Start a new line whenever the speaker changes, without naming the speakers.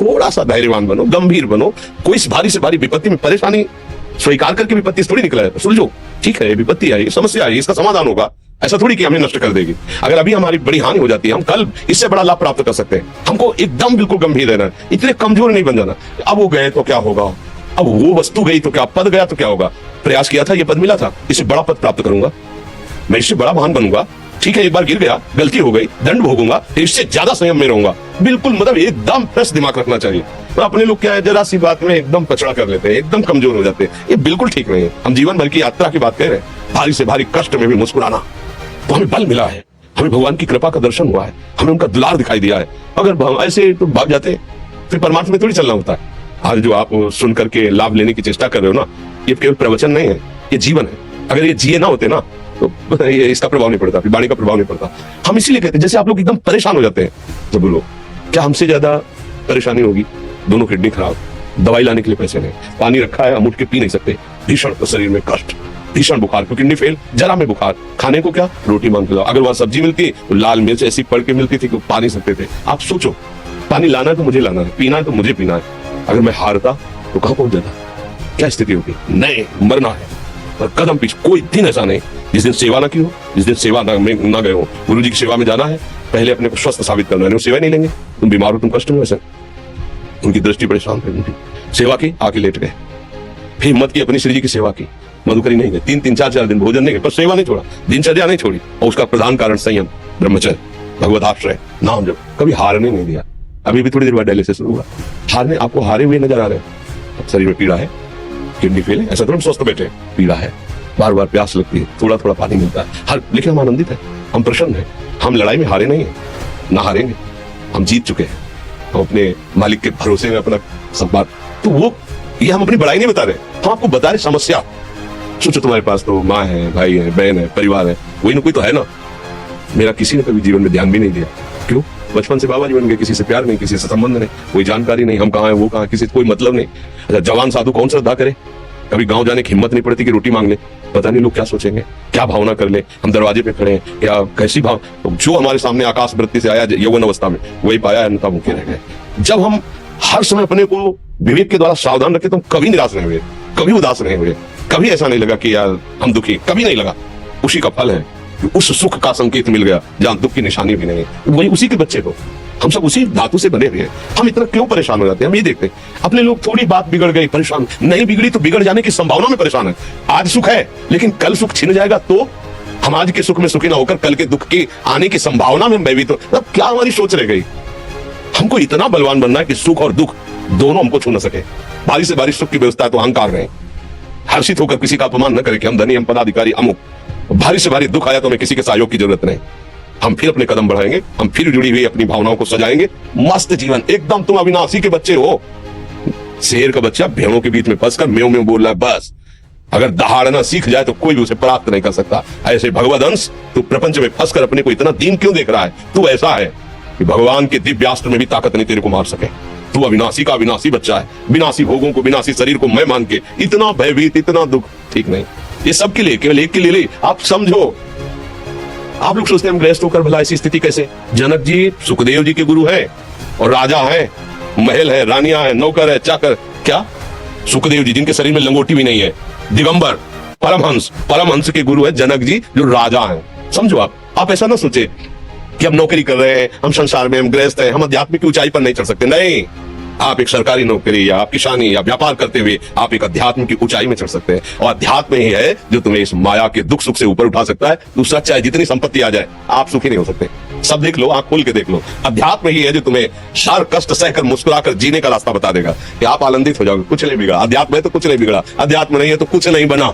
थोड़ा सा धैर्यवान बनो, गंभीर बनो। कोई इस भारी से भारी विपत्ति में परेशानी स्वीकार करके विपत्ति थोड़ी निकला है, सुलझो। ठीक है, विपत्ति आई, समस्या आई, इसका समाधान होगा। ऐसा थोड़ी कि हमें नष्ट कर देगी। अगर अभी हमारी बड़ी हानि हो जाती है, हम कल इससे बड़ा लाभ प्राप्त कर सकते हैं। हमको एकदम बिल्कुल गंभीर रहना है, इतने कमजोर नहीं बन जाना। अब वो गए तो क्या होगा, अब वो वस्तु गई तो क्या, पद गया तो क्या होगा। प्रयास किया था, ये पद मिला था, इससे बड़ा पद प्राप्त करूंगा, मैं इससे बड़ा महान बनूंगा। ठीक है, एक बार गिर गया, गलती हो गई, दंड भोगूंगा, इससे ज्यादा संयम में रहूंगा। बिल्कुल, मतलब एकदम फ्रेश दिमाग रखना चाहिए। तो अपने लोग क्या है, जरा सी बात में एकदम कचड़ा कर लेते हैं, एकदम कमजोर हो जाते हैं। ये बिल्कुल ठीक नहीं है। हम जीवन भर की यात्रा की बात कर रहे हैं, भारी से भारी कष्ट में भी मुस्कुराना, तो हमें बल मिला है, हमें भगवान की कृपा का दर्शन हुआ है, हमें उनका दुलार दिखाई दिया है। अगर हम ऐसे तो भाग जाते फिर परमात्मा में थोड़ी चलना होता है। आज जो आप सुन करके लाभ लेने की चेष्टा कर रहे हो ना, ये केवल प्रवचन नहीं है, ये जीवन है। अगर ये जिए ना होते ना तो ये इसका प्रभाव नहीं पड़ता, वाणी का प्रभाव नहीं पड़ता। हम इसीलिए कहते हैं, जैसे आप लोग एकदम परेशान हो जाते हैं जब बोलो, क्या हमसे ज्यादा परेशानी होगी? दोनों किडनी खराब, दवाई लाने के लिए पैसे नहीं, पानी रखा है हम उठ के पी नहीं सकते, भीषण शरीर में कष्ट, भीषण बुखार, क्योंकि किडनी फेल, जरा में बुखार, खाने को क्या, रोटी मांग के लाओ। अगर वहां सब्जी मिलती तो लाल मिर्च ऐसी पड़ के मिलती थी कि पा नहीं सकते थे। आप सोचो, पानी लाना है तो मुझे लाना है, पीना है तो मुझे पीना है। अगर मैं हारता तो कहां पहुंच जाता, क्या स्थिति होगी? नहीं, मरना है और कदम पीछे। कोई दिन ऐसा नहीं जिस दिन सेवा ना की हो, जिस दिन सेवा ना गए हो। गुरु जी की सेवा में जाना है, पहले अपने को स्वस्थ साबित करना है। सेवा नहीं लेंगे, तुम बीमार हो, तुम कष्ट में। वैसे उनकी दृष्टि परेशान थी, उनकी सेवा की, आके लेट गए। फिर हिम्मत की, अपनी श्री जी की सेवा की, मधुकरी नहीं गए, 3-3, 4-4 दिन भोजन नहीं गए, पर सेवा नहीं छोड़ा, दिनचर्या नहीं छोड़ी। और उसका प्रधान कारण संयम, ब्रह्मचर्य, भगवत आश्रय, नाम जप, कभी हारने नहीं दिया। अभी भी थोड़ी देर बाद डायलिसिस शुरू हुआ, हारने, आपको हारे हुए नजर आ रहे हैं। शरीर में पीड़ा है, किडनी फेल है, ऐसा तो हम स्वस्थ बैठे, पीड़ा है, बार बार प्यास लगती है, थोड़ा थोड़ा पानी मिलता है, हर, लेकिन हम आनंदित है, हम प्रसन्न है। हम लड़ाई में हारे नहीं है, ना हारेंगे, हम जीत चुके हैं। हम अपने मालिक के भरोसे में अपना सम्मान, तो वो ये हम अपनी बड़ाई नहीं बता रहे, हम आपको बता रहे समस्या। सोचो, तुम्हारे पास तो माँ है, भाई है, बहन है, परिवार है, कोई ना कोई तो है ना। मेरा किसी ने कभी जीवन में ध्यान भी नहीं दिया। क्यों? बचपन से बाबा जी बन गए, किसी से प्यार नहीं, किसी से संबंध नहीं, कोई जानकारी नहीं, हम कहाँ हैं, वो कहाँ, किसी से कोई मतलब नहीं। अच्छा, जवान साधु कौन श्रद्धा करे? कभी गांव जाने की हिम्मत नहीं पड़ती कि रोटी मांग ले, पता नहीं लोग क्या सोचेंगे, क्या भावना कर ले। हम दरवाजे पे खड़े हैं, या कैसी भाव, जो हमारे सामने आकाश वृत्ति से आया यौवन अवस्था में, वही पाया, अन्यथा भूखे रह गए। जब हम हर समय अपने को विवेक के द्वारा सावधान रखे, तो हम कभी निराश नहीं हुए, कभी उदास नहीं हुए, कभी ऐसा नहीं लगा कि यार हम दुखी, कभी नहीं लगा। उसी का फल है, उस सुख का संकेत मिल गया जहां दुख की निशानी भी नहीं, वही उसी के बच्चे को। हम सब उसी धातु से बने हुए हैं। हम इतना क्यों परेशान हो जाते हैं? हम ये देखते हैं, अपने लोग थोड़ी बात बिगड़ गई, परेशान नहीं, बिगड़ी तो बिगड़ जाने की संभावना में परेशान है। आज सुख है, लेकिन कल सुख छिन जाएगा, तो हम आज के सुख में सुखी ना होकर कल के दुख के आने की संभावना में भयभीत हो। तो क्या हमारी सोच रह गई? हमको इतना बलवान बनना है कि सुख और दुख दोनों हमको छू न सके। भारी से भारी सुख की व्यवस्था है तो अहंकार रहे, हर्षित होकर किसी का अपमान न करे कि हम धनी, हम पदाधिकारी, अमुक। भारी से भारी दुख आया तो हमें किसी के सहयोग की जरूरत नहीं, हम फिर अपने कदम बढ़ाएंगे, हम फिर जुड़ी हुई अपनी भावनाओं को सजाएंगे। मस्त जीवन एकदम। तुम अविनाशी के बच्चे हो। शेर का बच्चा भेड़ों के बीच में फंसकर म्यों म्यों बोल रहा है, बस अगर दहाड़ना सीख जाए तो कोई भी उसे प्राप्त नहीं कर सकता। ऐसे भगवद अंश, तू प्रपंच में फंसकर अपने को इतना दीन क्यों देख रहा है? तू ऐसा है कि भगवान के दिव्यास्त्र में भी ताकत नहीं तेरे को मार सके। तू अविनाशी का अविनाशी बच्चा है, विनाशी भोगों को, विनाशी शरीर को मैं मान के इतना भयभीत, इतना दुख, ठीक नहीं। ये सबके लिए, केवल एक के लिए आप समझो। आप लोग सोचते हैं हम गृहस्थ होकर भला ऐसी स्थिति कैसे? जनक जी सुखदेव जी के गुरु हैं और राजा हैं, महल है, रानियां हैं, नौकर है, चाकर। क्या? सुखदेव जी जिनके शरीर में लंगोटी भी नहीं है, दिगंबर, परमहंस, परमहंस के गुरु है जनक जी जो राजा हैं। समझो आप ऐसा ना सोचे कि हम नौकरी कर रहे हैं, हम संसार में, हम गृहस्थ हैं, हम आध्यात्मिक की ऊंचाई पर नहीं चढ़ सकते। नहीं, आप एक सरकारी नौकरी या आप किसानी या व्यापार करते हुए आप एक अध्यात्म की ऊंचाई में चढ़ सकते हैं। और अध्यात्म ही है जो तुम्हें इस माया के दुख सुख से ऊपर उठा सकता है। दूसरा, चाहे जितनी संपत्ति आ जाए, आप सुखी नहीं हो सकते। सब देख लो, आंख खोल के देख लो, अध्यात्म ही है जो तुम्हें हर कष्ट सहकर मुस्कुराकर जीने का रास्ता बता देगा कि आप आनंदित हो जाओगे, कुछ नहीं बिगड़ा। अध्यात्म है तो कुछ नहीं बिगड़ा, अध्यात्म नहीं है तो कुछ नहीं बना।